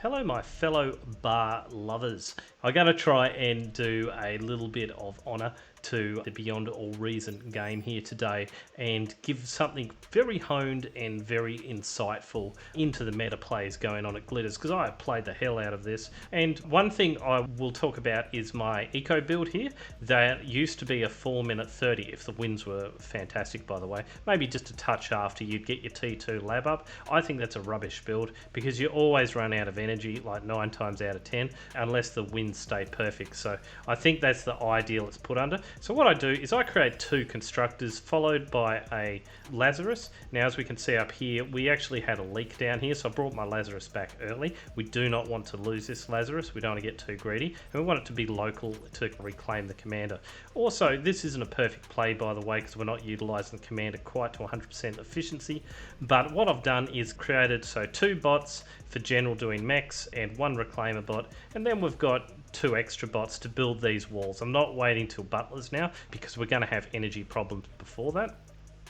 Hello, my fellow bar lovers. I'm going to try and do a little bit of honour to the Beyond All Reason game here today and give something very honed and very insightful into the meta plays going on at Glitters, because I have played the hell out of this. And one thing I will talk about is my eco build here. That used to be a 4-minute 30 if the winds were fantastic, by the way. Maybe just a touch after you'd get your T2 lab up. I think that's a rubbish build because you always run out of energy like 9 times out of 10 unless the winds stay perfect. So I think that's the ideal it's put under. So what I do is I create 2 constructors followed by a Lazarus. Now, as we can see up here, we actually had a leak down here, so I brought my Lazarus back early. We do not want to lose this Lazarus. We don't want to get too greedy, and we want it to be local to reclaim the commander. Also, this isn't a perfect play, by the way, because we're not utilising the commander quite to 100% efficiency, but what I've done is created 2 bots for general doing mechs and 1 reclaimer bot, and then we've got 2 extra bots to build these walls. I'm not waiting till butlers now because we're going to have energy problems before that.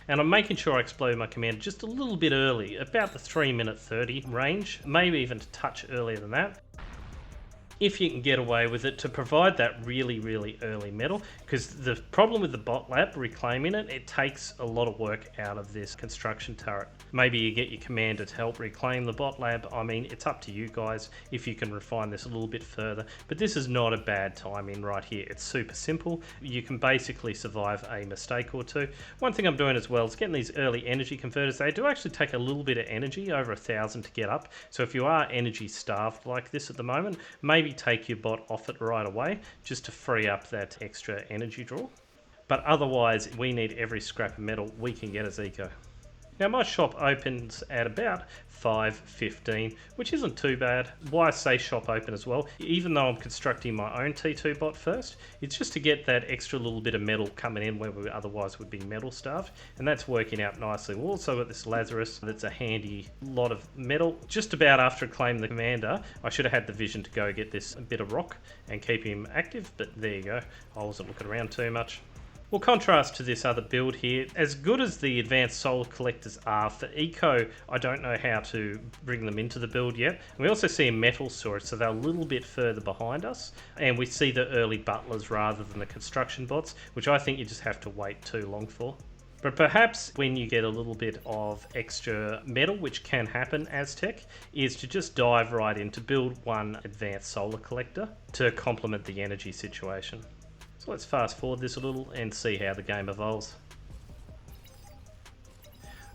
And I'm making sure I explode my commander just a little bit early, about the 3-minute 30 range, maybe even a touch earlier than that, if you can get away with it, to provide that really early metal, because the problem with the bot lab reclaiming it takes a lot of work out of this construction turret. Maybe you get your commander to help reclaim the bot lab. I mean, it's up to you guys if you can refine this a little bit further, but this is not a bad timing right here. It's super simple. You can basically survive a mistake or two. One thing I'm doing as well is getting these early energy converters. They do actually take a little bit of energy, over 1,000 to get up, so if you are energy starved like this at the moment, maybe take your bot off it right away just to free up that extra energy draw. But otherwise, we need every scrap of metal we can get as eco. Now, my shop opens at about 5:15, which isn't too bad. Why I say shop open as well, even though I'm constructing my own T2 bot first, it's just to get that extra little bit of metal coming in where we otherwise would be metal starved, and that's working out nicely. We've also got this Lazarus that's a handy lot of metal. Just about after I claim the commander, I should have had the vision to go get this bit of rock and keep him active, but there you go. I wasn't looking around too much. Well, contrast to this other build here, as good as the advanced solar collectors are for eco, I don't know how to bring them into the build yet. We also see a metal storage, so they're a little bit further behind us, and we see the early butlers rather than the construction bots, which I think you just have to wait too long for. But perhaps when you get a little bit of extra metal, which can happen as tech, is to just dive right in to build 1 advanced solar collector to complement the energy situation. So let's fast forward this a little and see how the game evolves.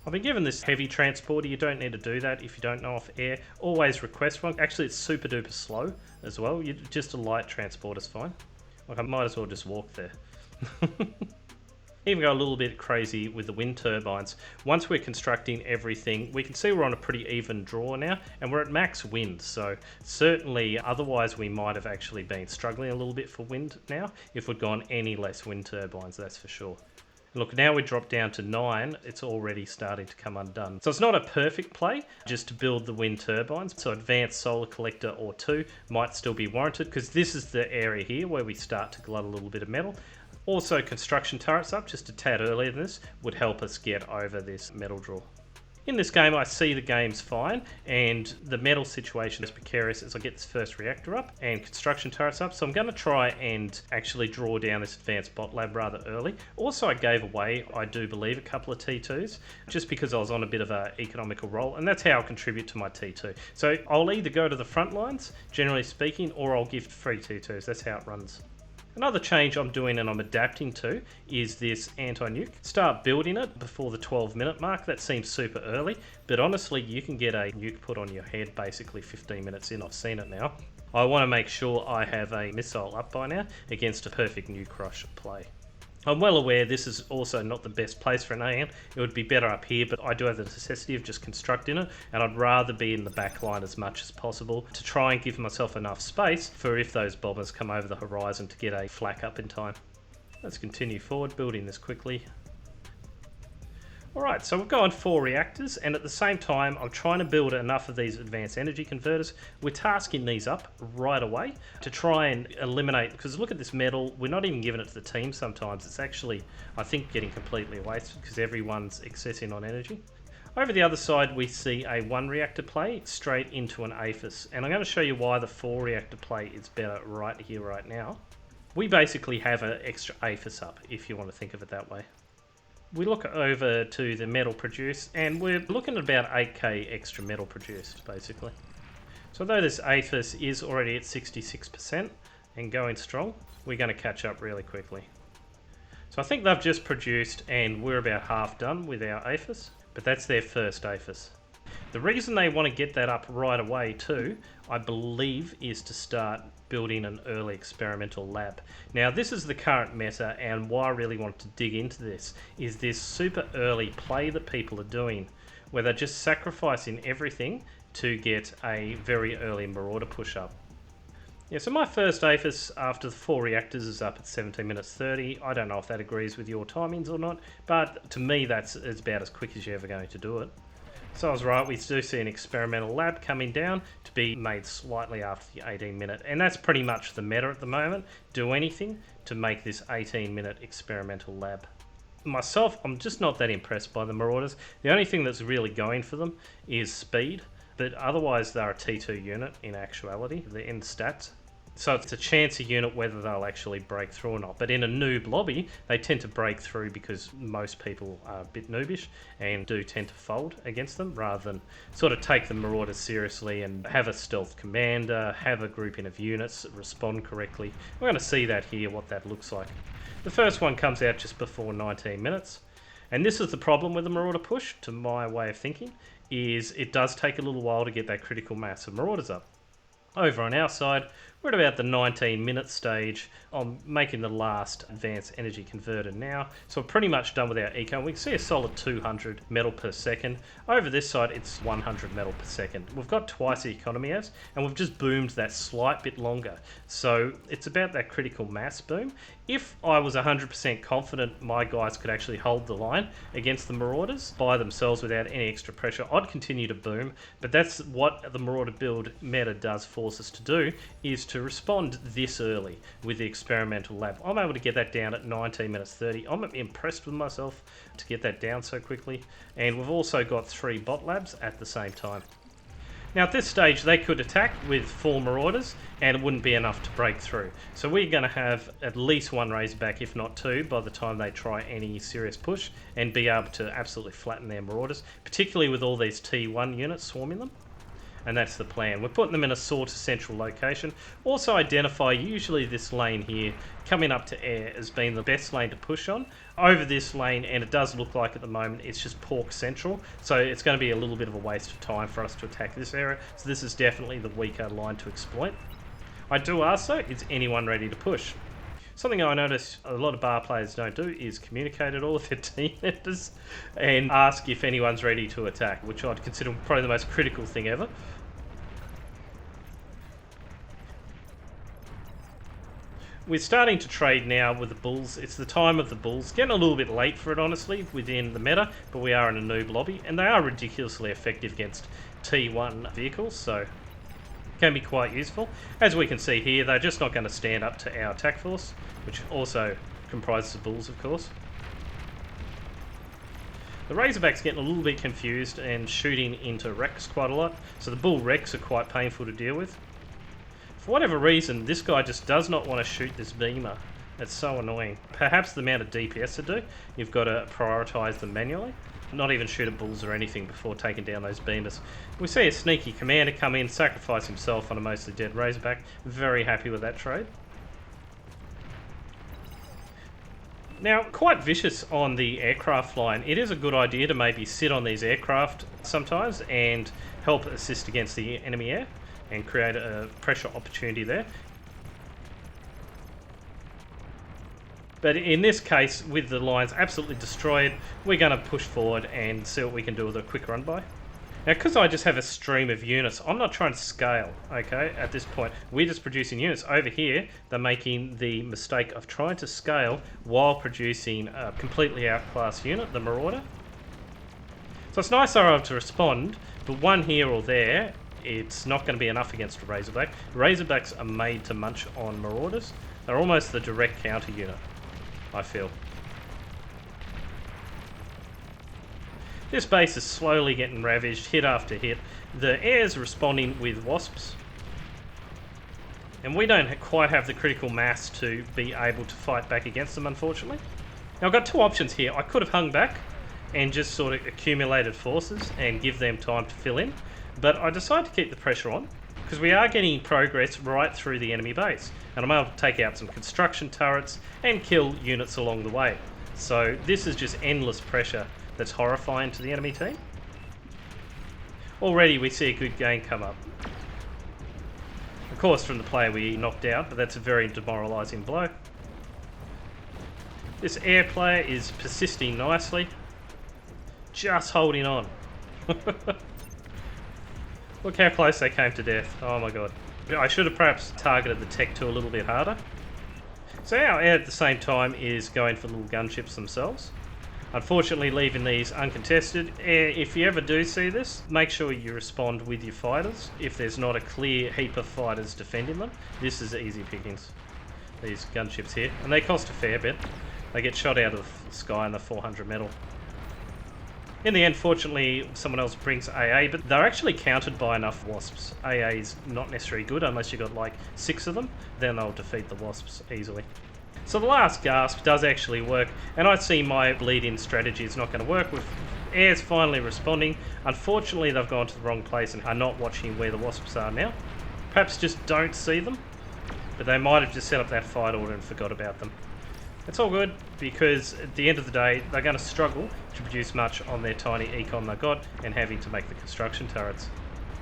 I've been given this heavy transporter. You don't need to do that if you don't know off air. Always request one. Actually, it's super duper slow as well. Just a light transporter's fine. Like, I might as well just walk there. Even go a little bit crazy with the wind turbines. Once we're constructing everything, we can see we're on a pretty even draw now, and we're at max wind, so certainly otherwise we might have actually been struggling a little bit for wind now if we'd gone any less wind turbines, that's for sure. Look, now we drop down to 9, it's already starting to come undone. So it's not a perfect play just to build the wind turbines, so advanced solar collector or 2 might still be warranted, because this is the area here where we start to glut a little bit of metal. Also, construction turrets up just a tad earlier than this would help us get over this metal draw. In this game, I see the game's fine, and the metal situation is precarious as I get this first reactor up and construction turrets up, so I'm going to try and actually draw down this advanced bot lab rather early. Also, I gave away, I do believe, a couple of T2s, just because I was on a bit of an economical roll, and that's how I'll contribute to my T2. So I'll either go to the front lines, generally speaking, or I'll gift free T2s, that's how it runs. Another change I'm doing and I'm adapting to is this anti-nuke. Start building it before the 12-minute mark. That seems super early, but honestly, you can get a nuke put on your head basically 15 minutes in. I've seen it now. I want to make sure I have a missile up by now against a perfect nuke rush play. I'm well aware this is also not the best place for an AN. It would be better up here, but I do have the necessity of just constructing it, and I'd rather be in the back line as much as possible to try and give myself enough space for if those bombers come over the horizon to get a flak up in time. Let's continue forward, building this quickly. Alright, so we've gone 4 reactors, and at the same time I'm trying to build enough of these advanced energy converters. We're tasking these up right away to try and eliminate, because look at this metal, we're not even giving it to the team sometimes. It's actually, I think, getting completely wasted because everyone's accessing on energy. Over the other side, we see a 1 reactor play straight into an APHIS. And I'm going to show you why the 4 reactor play is better right here, right now. We basically have an extra APHIS up, if you want to think of it that way. We look over to the metal produced, and we're looking at about 8k extra metal produced, basically. So although this APHIS is already at 66% and going strong, we're going to catch up really quickly. So I think they've just produced, and we're about half done with our APHIS, but that's their first APHIS. The reason they want to get that up right away too, I believe, is to start building an early experimental lab. Now this is the current meta, and why I really want to dig into this is this super early play that people are doing, where they're just sacrificing everything to get a very early Marauder push up. Yeah, so my first APHIS after the 4 reactors is up at 17 minutes 30. I don't know if that agrees with your timings or not, but to me that's about as quick as you're ever going to do it. So I was right, we do see an experimental lab coming down to be made slightly after the 18-minute, and that's pretty much the meta at the moment. Do anything to make this 18-minute experimental lab. Myself, I'm just not that impressed by the Marauders. The only thing that's really going for them is speed, but otherwise they're a T2 unit in actuality, they're in stats. So it's a chancy unit whether they'll actually break through or not. But in a noob lobby, they tend to break through because most people are a bit noobish and do tend to fold against them rather than sort of take the Marauders seriously and have a stealth commander, have a grouping of units that respond correctly. We're going to see that here, what that looks like. The first one comes out just before 19 minutes. And this is the problem with the Marauder push, to my way of thinking, is it does take a little while to get that critical mass of Marauders up. Over on our side, we're at about the 19-minute stage. I'm making the last advanced energy converter now, so we're pretty much done with our eco. We can see a solid 200 metal per second. Over this side, it's 100 metal per second. We've got twice the economy as, and we've just boomed that slight bit longer. So it's about that critical mass boom. If I was 100% confident my guys could actually hold the line against the Marauders by themselves without any extra pressure, I'd continue to boom. But that's what the Marauder build meta does force us to do, is to respond this early with the experimental lab. I'm able to get that down at 19 minutes 30. I'm impressed with myself to get that down so quickly. And we've also got 3 bot labs at the same time. Now at this stage they could attack with 4 Marauders and it wouldn't be enough to break through. So we're going to have at least 1 Razorback, if not 2, by the time they try any serious push and be able to absolutely flatten their Marauders, particularly with all these T1 units swarming them. And that's the plan. We're putting them in a sort of central location. Also identify usually this lane here coming up to air as being the best lane to push on over this lane, and it does look like at the moment it's just Pork Central, so it's going to be a little bit of a waste of time for us to attack this area. So this is definitely the weaker line to exploit. I do ask though, is anyone ready to push? Something I notice a lot of bar players don't do is communicate at all with their team members and ask if anyone's ready to attack, which I'd consider probably the most critical thing ever. We're starting to trade now with the Bulls. It's the time of the Bulls. Getting a little bit late for it, honestly, within the meta, but we are in a noob lobby, and they are ridiculously effective against T1 vehicles, so can be quite useful. As we can see here, they're just not going to stand up to our attack force, which also comprises the Bulls, of course. The Razorback's getting a little bit confused and shooting into Rex quite a lot, so the Bull Rex are quite painful to deal with. For whatever reason, this guy just does not want to shoot this beamer. It's so annoying. Perhaps the amount of DPS to do, you've got to prioritise them manually. Not even shoot at bulls or anything before taking down those beamers. We see a sneaky commander come in, sacrifice himself on a mostly dead Razorback. Very happy with that trade. Now, quite vicious on the aircraft line. It is a good idea to maybe sit on these aircraft sometimes and help assist against the enemy air and create a pressure opportunity there. But in this case, with the lines absolutely destroyed, we're going to push forward and see what we can do with a quick run by. Now, because I just have a stream of units, I'm not trying to scale, okay, at this point. We're just producing units. Over here, they're making the mistake of trying to scale while producing a completely outclassed unit, the Marauder. So it's nice they're able to respond, but one here or there, it's not going to be enough against a Razorback. Razorbacks are made to munch on Marauders. They're almost the direct counter unit, I feel. This base is slowly getting ravaged, hit after hit. The air's responding with wasps. And we don't quite have the critical mass to be able to fight back against them, unfortunately. Now, I've got two options here. I could have hung back and just sort of accumulated forces and give them time to fill in. But I decided to keep the pressure on because we are getting progress right through the enemy base. And I'm able to take out some construction turrets and kill units along the way. So this is just endless pressure that's horrifying to the enemy team. Already we see a good gain come up. Of course, from the player we knocked out, but that's a very demoralising blow. This air player is persisting nicely. Just holding on. Look how close they came to death. Oh my god. I should have perhaps targeted the Tech 2 a little bit harder. So our air at the same time is going for little gunships themselves. Unfortunately, leaving these uncontested. If you ever do see this, make sure you respond with your fighters. If there's not a clear heap of fighters defending them, this is easy pickings. These gunships here. And they cost a fair bit. They get shot out of the sky in the 400 metal. In the end, fortunately, someone else brings AA, but they're actually countered by enough wasps. AA is not necessarily good unless you've got like 6 of them, then they'll defeat the wasps easily. So the last gasp does actually work, and I see my bleed-in strategy is not going to work with airs finally responding. Unfortunately, they've gone to the wrong place and are not watching where the wasps are now. Perhaps just don't see them, but they might have just set up that fight order and forgot about them. It's all good, because at the end of the day, they're going to struggle to produce much on their tiny econ they've got and having to make the construction turrets.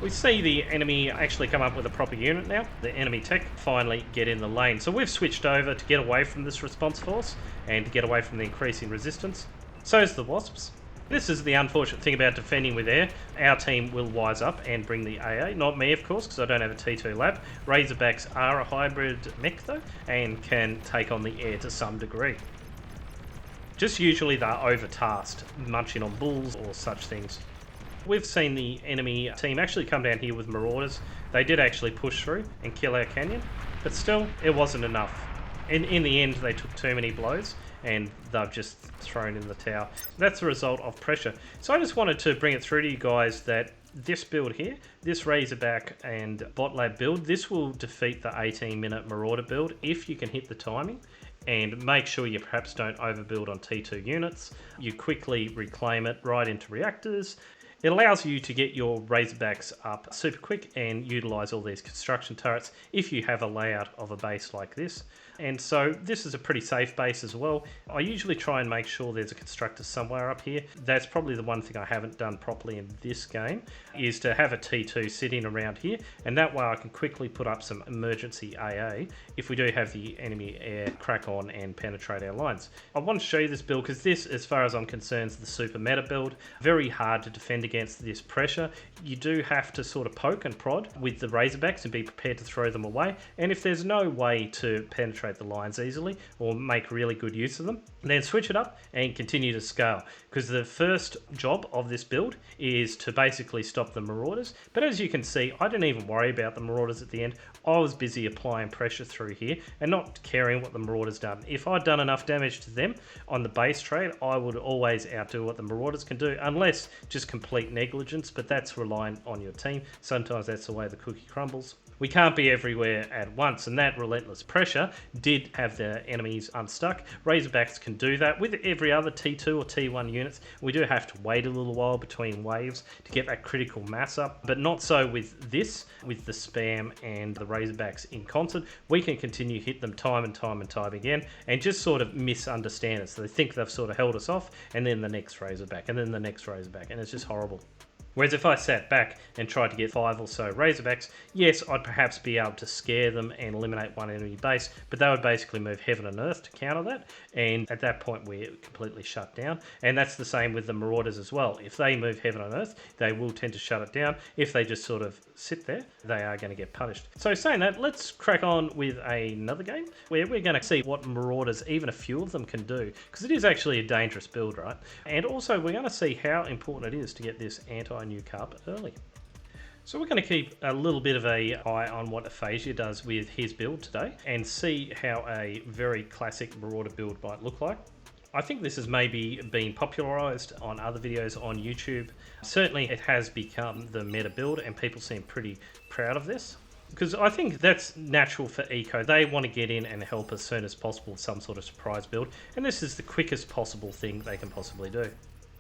We see the enemy actually come up with a proper unit now. The enemy tech finally get in the lane. So we've switched over to get away from this response force and to get away from the increasing resistance. So is the wasps. This is the unfortunate thing about defending with air. Our team will wise up and bring the AA. Not me, of course, because I don't have a T2 lab. Razorbacks are a hybrid mech, though, and can take on the air to some degree. Just usually they're overtasked, munching on bulls or such things. We've seen the enemy team actually come down here with marauders. They did actually push through and kill our canyon, but still, it wasn't enough. In the end, they took too many blows, and they've just thrown in the towel. That's a result of pressure. So I just wanted to bring it through to you guys that this build here, this Razorback and Botlab build, this will defeat the 18-minute Marauder build if you can hit the timing. And make sure you perhaps don't overbuild on T2 units. You quickly reclaim it right into reactors. It allows you to get your Razorbacks up super quick and utilise all these construction turrets if you have a layout of a base like this. And so this is a pretty safe base as well. I usually try and make sure there's a constructor somewhere up here. That's probably the one thing I haven't done properly in this game, is to have a T2 sitting around here, and that way I can quickly put up some emergency AA if we do have the enemy air crack on and penetrate our lines. I want to show you this build because this, as far as I'm concerned, is the super meta build. Very hard to defend against this pressure. You do have to sort of poke and prod with the Razorbacks and be prepared to throw them away, and if there's no way to penetrate the lines easily or make really good use of them, then switch it up and continue to scale, because the first job of this build is to basically stop the marauders. But as you can see, I didn't even worry about the marauders at the end. I was busy applying pressure through here and not caring what the marauders done. If I'd done enough damage to them on the base trade, I would always outdo what the marauders can do, unless just complete negligence, but that's relying on your team. Sometimes that's the way the cookie crumbles. We can't be everywhere at once, and that relentless pressure did have the enemies unstuck. Razorbacks can do that. With every other T2 or T1 units, we do have to wait a little while between waves to get that critical mass up, but not so with this. With the spam and the Razorbacks in concert, we can continue to hit them time and time and time again, and just sort of misunderstand it. So they think they've sort of held us off, and then the next Razorback, and then the next Razorback, and it's just horrible. Whereas if I sat back and tried to get 5 or so Razorbacks, yes, I'd perhaps be able to scare them and eliminate one enemy base, but they would basically move heaven and earth to counter that, and at that point we're completely shut down. And that's the same with the Marauders as well. If they move heaven and earth, they will tend to shut it down. If they just sort of sit there, they are going to get punished. So saying that, let's crack on with another game where we're going to see what Marauders, even a few of them, can do, because it is actually a dangerous build, right? And also we're going to see how important it is to get this anti-new carpet early. So we're going to keep a little bit of an eye on what Aphasia does with his build today and see how a very classic Marauder build might look like. I think this has maybe been popularized on other videos on YouTube. Certainly it has become the meta build and people seem pretty proud of this. Because I think that's natural for Eco. They want to get in and help as soon as possible with some sort of surprise build. And this is the quickest possible thing they can possibly do.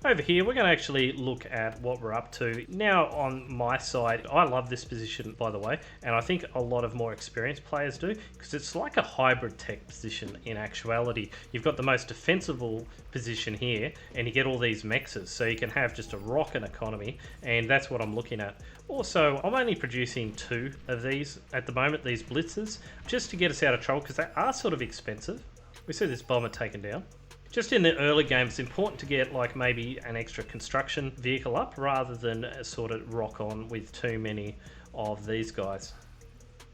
Over here, we're going to actually look at what we're up to. Now on my side, I love this position, by the way, and I think a lot of more experienced players do, because it's like a hybrid tech position in actuality. You've got the most defensible position here, and you get all these mexes, so you can have just a rocket economy, and that's what I'm looking at. Also, I'm only producing 2 of these at the moment, these blitzers, just to get us out of trouble, because they are sort of expensive. We see this bomber taken down. Just in the early game, it's important to get like maybe an extra construction vehicle up rather than sort of rock on with too many of these guys.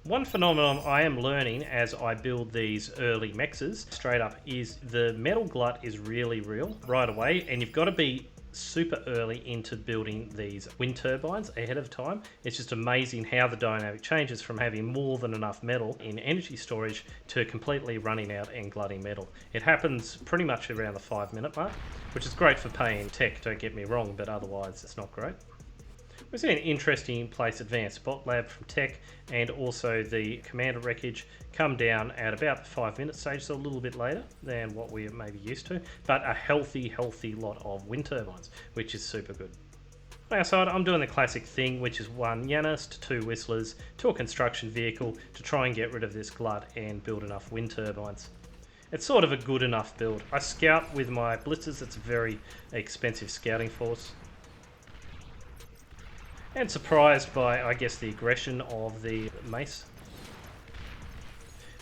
One phenomenon I am learning as I build these early mexes straight up is the metal glut is really real right away, and you've got to be super early into building these wind turbines ahead of time. It's just amazing how the dynamic changes from having more than enough metal in energy storage to completely running out and glutting metal. It happens pretty much around the 5-minute mark, which is great for paying tech, don't get me wrong, but otherwise it's not great. We see an interesting place advanced bot lab from tech, and also the commander wreckage come down at about the 5-minute stage, so a little bit later than what we are maybe used to, but a healthy lot of wind turbines, which is super good. On our side, I'm doing the classic thing, which is 1 Janus, 2 Whistlers, to a construction vehicle to try and get rid of this glut and build enough wind turbines. It's sort of a good enough build. I scout with my blitzers. It's a very expensive scouting force. And surprised by, I guess, the aggression of the mace.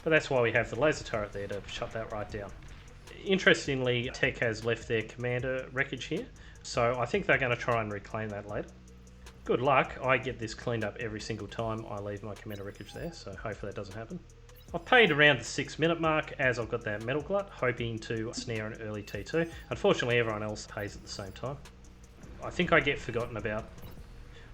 But that's why we have the laser turret there to shut that right down. Interestingly, tech has left their commander wreckage here, so I think they're going to try and reclaim that later. Good luck, I get this cleaned up every single time I leave my commander wreckage there, so hopefully that doesn't happen. I've paid around the 6-minute mark as I've got that metal glut, hoping to snare an early T2. Unfortunately, everyone else pays at the same time. I think I get forgotten about.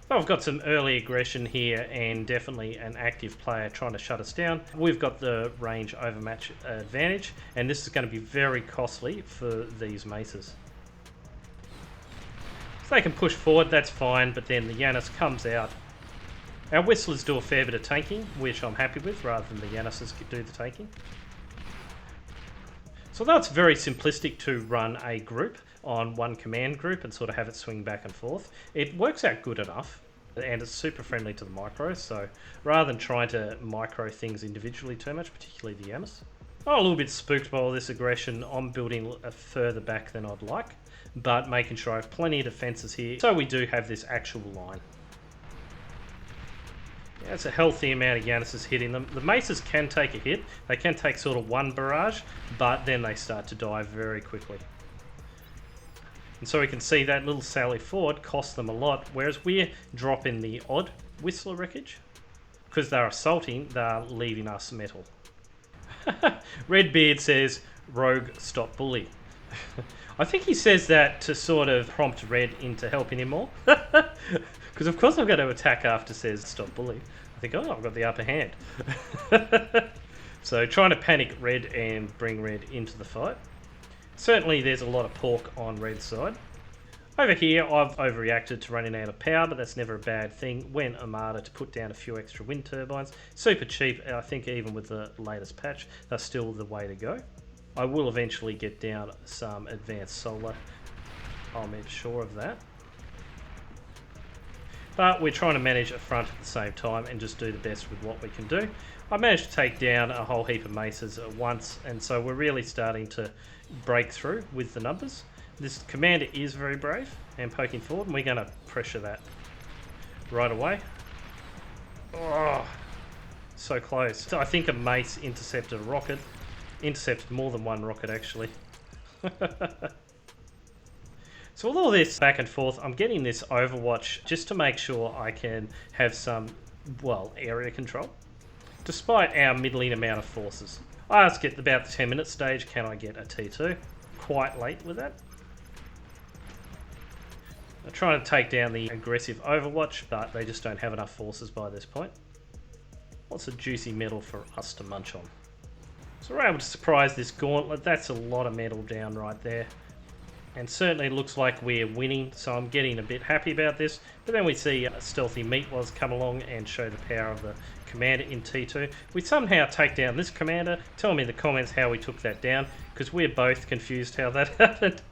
Well, I've got some early aggression here and definitely an active player trying to shut us down. We've got the range overmatch advantage, and this is going to be very costly for these maces. If they can push forward, that's fine, but then the Janus comes out. Our Whistlers do a fair bit of tanking, which I'm happy with, rather than the Januses do the tanking. So although it's very simplistic to run a group on one command group and sort of have it swing back and forth, it works out good enough, and it's super friendly to the micros, so rather than trying to micro things individually too much, particularly the Janus. I'm a little bit spooked by all this aggression. I'm building further back than I'd like, but making sure I have plenty of defences here, so we do have this actual line. Yeah, it's a healthy amount of Januses hitting them. The maces can take a hit. They can take sort of one barrage, but then they start to die very quickly. And so we can see that little sally forward costs them a lot, whereas we're dropping the odd Whistler wreckage. Because they're assaulting, they're leaving us metal. Redbeard says, Rogue, stop bully. I think he says that to sort of prompt Red into helping him more. Because of course I'm going to attack after says stop bully. I think, oh, I've got the upper hand. So trying to panic Red and bring Red into the fight. Certainly there's a lot of pork on Red's side. Over here I've overreacted to running out of power, but that's never a bad thing. Went Armada to put down a few extra wind turbines. Super cheap, I think even with the latest patch, that's still the way to go. I will eventually get down some advanced solar. I'll make sure of that. But we're trying to manage a front at the same time and just do the best with what we can do. I managed to take down a whole heap of maces at once, and so we're really starting to break through with the numbers. This commander is very brave and poking forward, and we're going to pressure that right away. Oh, so close. So I think a mace intercepted a rocket. Intercepted more than one rocket, actually. So with all this back and forth, I'm getting this Overwatch just to make sure I can have some, well, area control. Despite our middling amount of forces. I ask at about the 10-minute stage, can I get a T2? Quite late with that. I'm trying to take down the aggressive Overwatch, but they just don't have enough forces by this point. Lots of juicy metal for us to munch on. So we're able to surprise this gauntlet. That's a lot of metal down right there. And certainly looks like we're winning, so I'm getting a bit happy about this. But then we see Stealthy Meatwaz come along and show the power of the commander in T2. We somehow take down this commander. Tell me in the comments how we took that down, because we're both confused how that happened.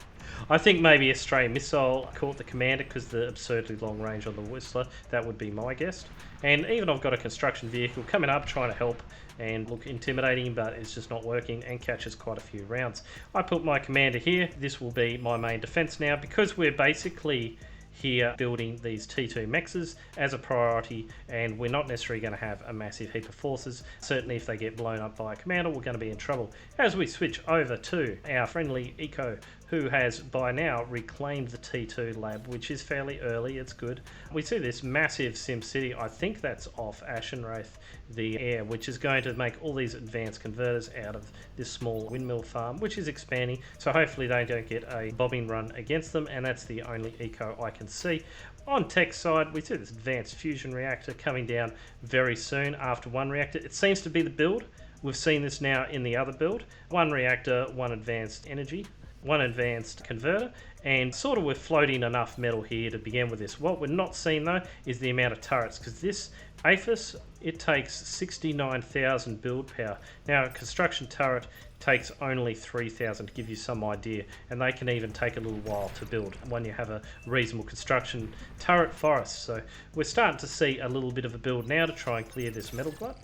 I think maybe a stray missile caught the commander because the absurdly long range on the Whistler. That would be my guess. And even I've got a construction vehicle coming up trying to help and look intimidating, but it's just not working and catches quite a few rounds. I put my commander here. This will be my main defense now because we're basically here building these T2 mexes as a priority, and we're not necessarily going to have a massive heap of forces. Certainly if they get blown up by a commander, we're going to be in trouble. As we switch over to our friendly Eco, who has by now reclaimed the T2 lab, which is fairly early, it's good. We see this massive Sim City, I think that's off Ashenwraith, the air, which is going to make all these advanced converters out of this small windmill farm, which is expanding, so hopefully they don't get a bombing run against them, and that's the only Eco I can see. On tech side, we see this advanced fusion reactor coming down very soon after one reactor. It seems to be the build. We've seen this now in the other build. One reactor, one advanced energy, one advanced converter, and sort of we're floating enough metal here to begin with this. What we're not seeing though is the amount of turrets, because this APHIS, it takes 69,000 build power. Now a construction turret takes only 3,000 to give you some idea, and they can even take a little while to build when you have a reasonable construction turret forest. So we're starting to see a little bit of a build now to try and clear this metal glut.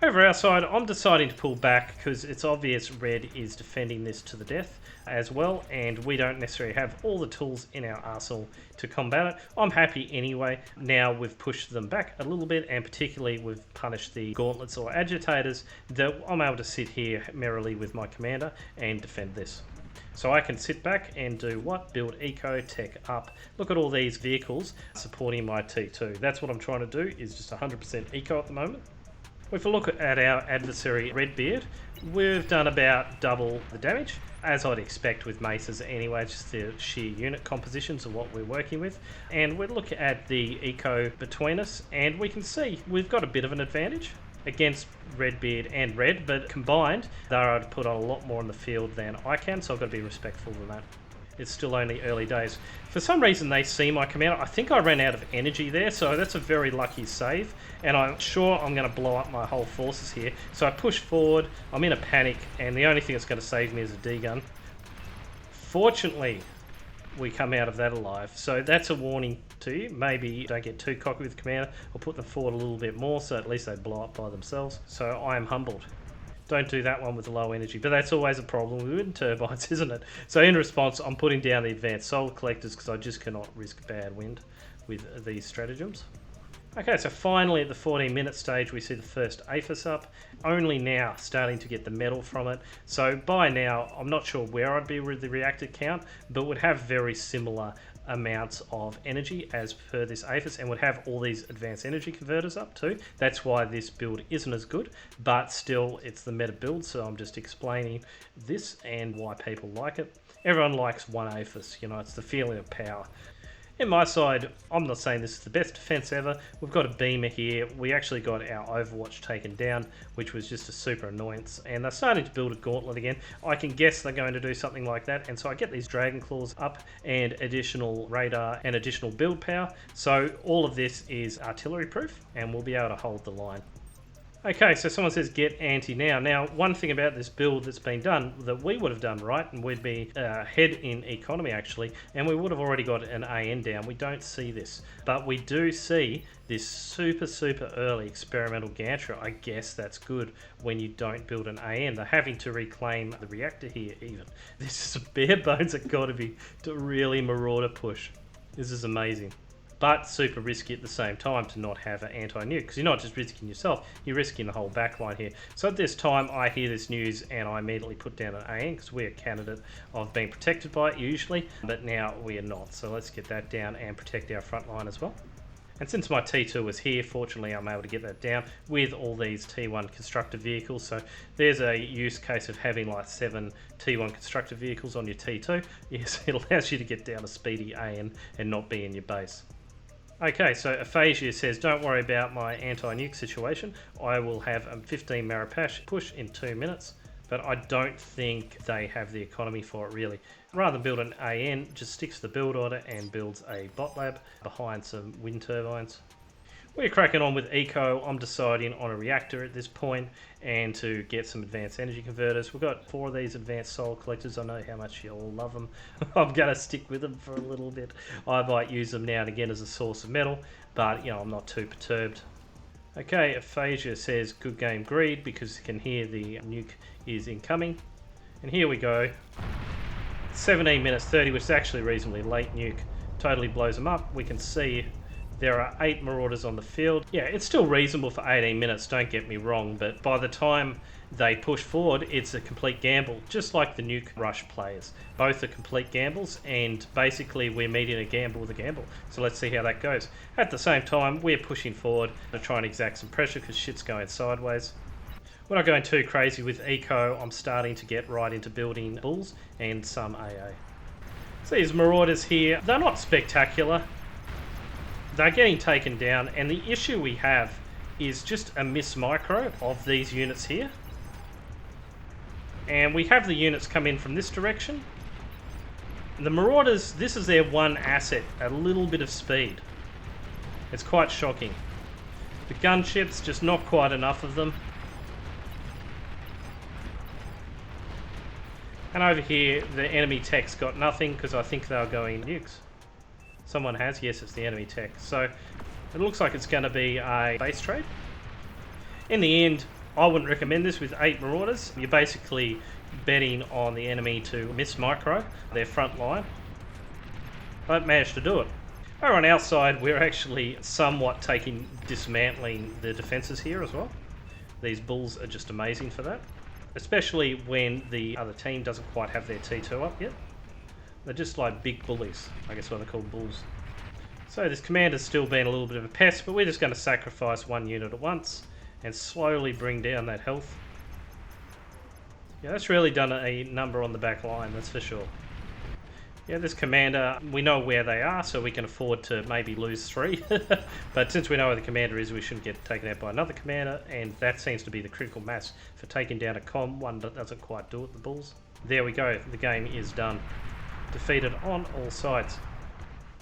Over our side, I'm deciding to pull back because it's obvious red is defending this to the death as well, and we don't necessarily have all the tools in our arsenal to combat it. I'm happy anyway. Now we've pushed them back a little bit, and particularly we've punished the gauntlets or agitators, that I'm able to sit here merrily with my commander and defend this. So I can sit back and do what? Build eco tech up. Look at all these vehicles supporting my T2. That's what I'm trying to do, is just 100% eco at the moment. If we look at our adversary Redbeard, we've done about double the damage, as I'd expect with maces anyway, just the sheer unit compositions of what we're working with. And we look at the eco between us, and we can see we've got a bit of an advantage against Redbeard and Red, but combined, they're able to put on a lot more in the field than I can, so I've got to be respectful of that. It's still only early days. For some reason they see my commander. I think I ran out of energy there, so that's a very lucky save, and I'm sure I'm going to blow up my whole forces here. So I push forward, I'm in a panic, and the only thing that's going to save me is a D-gun. Fortunately, we come out of that alive, so that's a warning to you. Maybe don't get too cocky with the commander, or put them forward a little bit more, so at least they blow up by themselves. So I am humbled. Don't do that one with the low energy, but that's always a problem with wind turbines, isn't it? So in response, I'm putting down the advanced solar collectors because I just cannot risk bad wind with these stratagems. Okay, so finally at the 14-minute stage, we see the first APHIS up. Only now starting to get the metal from it. So by now, I'm not sure where I'd be with the reactor count, but would have very similar amounts of energy as per this APHIS, and would have all these advanced energy converters up too. That's why this build isn't as good, but still it's the meta build, so I'm just explaining this and why people like it. Everyone likes one APHIS, you know, it's the feeling of power. In my side, I'm not saying this is the best defense ever. We've got a beamer here. We actually got our Overwatch taken down, which was just a super annoyance. And they're starting to build a gauntlet again. I can guess they're going to do something like that. And so I get these Dragon Claws up and additional radar and additional build power. So all of this is artillery proof, and we'll be able to hold the line. Okay, so someone says get anti now. Now, one thing about this build that's been done that we would have done right, and we'd be ahead in economy actually, and we would have already got an AN down. We don't see this, but we do see this super early experimental gantry. I guess that's good when you don't build an AN. They're having to reclaim the reactor here even. This is a bare bones that got to be to really marauder push. This is amazing. But super risky at the same time to not have an anti-nuke, because you're not just risking yourself, you're risking the whole backline here. So at this time I hear this news and I immediately put down an AN, because we're a candidate of being protected by it usually, but now we are not. So let's get that down and protect our front line as well. And since my T2 was here, fortunately I'm able to get that down with all these T1 constructor vehicles. So there's a use case of having like 7 T1 constructor vehicles on your T2. Yes, it allows you to get down a speedy AN and not be in your base. Okay, so Aphasia says, don't worry about my anti-nuke situation. I will have a 15 Marapash push in 2 minutes. but I don't think they have the economy for it really. Rather than build an AN, just sticks to the build order and builds a bot lab behind some wind turbines. We're cracking on with eco. I'm deciding on a reactor at this point and to get some advanced energy converters. We've got 4 of these advanced solar collectors. I know how much you all love them. I'm going to stick with them for a little bit. I might use them now and again as a source of metal, but you know, I'm not too perturbed. Okay, Aphasia says good game greed because you can hear the nuke is incoming. And here we go. 17 minutes 30, which is actually reasonably late nuke. Totally blows them up. We can see there are 8 Marauders on the field. Yeah, it's still reasonable for 18 minutes, don't get me wrong, but by the time they push forward, it's a complete gamble, just like the Nuke Rush players. Both are complete gambles, and basically we're meeting a gamble with a gamble. So let's see how that goes. At the same time, we're pushing forward to try and exact some pressure because shit's going sideways. We're not going too crazy with eco. I'm starting to get right into building bulls and some AA. So these Marauders here, they're not spectacular. They're getting taken down, and the issue we have is just a miss micro of these units here. And we have the units come in from this direction. The Marauders, this is their one asset, a little bit of speed. It's quite shocking. The gunships, just not quite enough of them. And over here, the enemy tech's got nothing because I think they're going nukes. Someone has, yes, it's the enemy tech. So it looks like it's going to be a base trade. In the end, I wouldn't recommend this with 8 Marauders. You're basically betting on the enemy to miss micro, their front line. Don't manage to do it. Over on our side, we're actually somewhat dismantling the defences here as well. These bulls are just amazing for that. Especially when the other team doesn't quite have their T2 up yet. They're just like big bullies, I guess what they're called, bulls. So this commander's still been a little bit of a pest, but we're just going to sacrifice 1 unit at once and slowly bring down that health. Yeah, that's really done a number on the back line, that's for sure. Yeah, this commander, we know where they are, so we can afford to maybe lose 3. But since we know where the commander is, we shouldn't get taken out by another commander, and that seems to be the critical mass for taking down a com. One that doesn't quite do it, the bulls. There we go, the game is done. Defeated on all sides.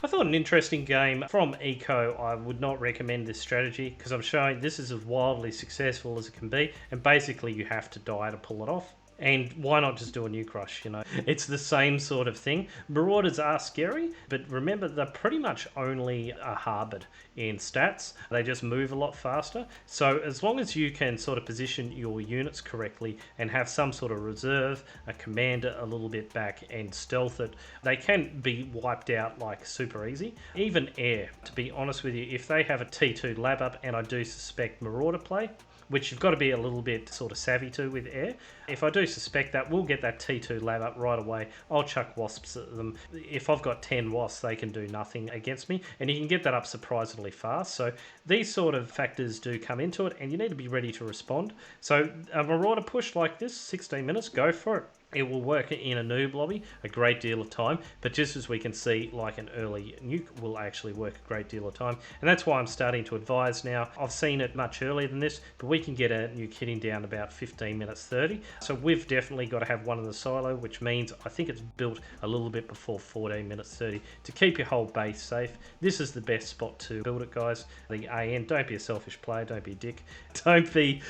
I thought an interesting game from eco. I would not recommend this strategy because I'm showing this is as wildly successful as it can be, and basically you have to die to pull it off. And why not just do a nuke rush, you know? It's the same sort of thing. Marauders are scary, but remember they're pretty much only harboured in stats. They just move a lot faster. So as long as you can sort of position your units correctly and have some sort of reserve, a commander a little bit back and stealth it, they can be wiped out like super easy. Even air, to be honest with you, if they have a T2 lab up, and I do suspect Marauder play, which you've got to be a little bit sort of savvy to with air. If I do suspect that, we'll get that T2 lab up right away. I'll chuck wasps at them. If I've got 10 wasps, they can do nothing against me, and you can get that up surprisingly fast. So these sort of factors do come into it, and you need to be ready to respond. So a Marauder push like this, 16 minutes, go for it. It will work in a noob lobby a great deal of time, but just as we can see, like an early nuke will actually work a great deal of time. And that's why I'm starting to advise now. I've seen it much earlier than this, but we can get a nuke hitting down about 15 minutes 30. So we've definitely got to have one in the silo, which means I think it's built a little bit before 14 minutes 30 to keep your whole base safe. This is the best spot to build it, guys. The AN, don't be a selfish player, don't be a dick. Don't be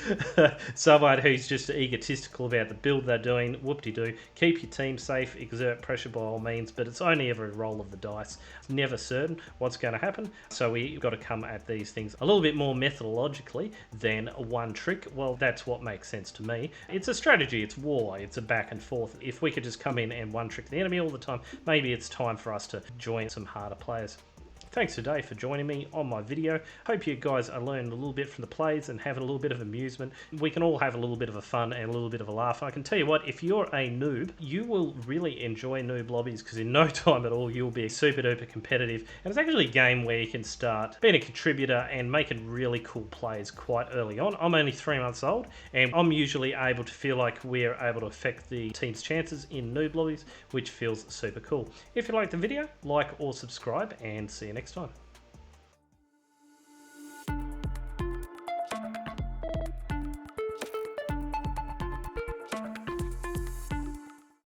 someone who's just egotistical about the build they're doing. Whoop-de-doo. Keep your team safe, exert pressure by all means, but it's only ever a roll of the dice. It's never certain what's going to happen, so we've got to come at these things a little bit more methodologically than one trick. Well, that's what makes sense to me. It's a strategy, it's war, it's a back and forth. If we could just come in and one trick the enemy all the time, maybe it's time for us to join some harder players. Thanks today for joining me on my video. Hope you guys are learning a little bit from the plays and having a little bit of amusement. We can all have a little bit of a fun and a little bit of a laugh. I can tell you what, if you're a noob, you will really enjoy noob lobbies because in no time at all you'll be super duper competitive. And it's actually a game where you can start being a contributor and making really cool plays quite early on. I'm only 3 months old and I'm usually able to feel like we're able to affect the team's chances in noob lobbies, which feels super cool. If you liked the video, like or subscribe, and see you next time.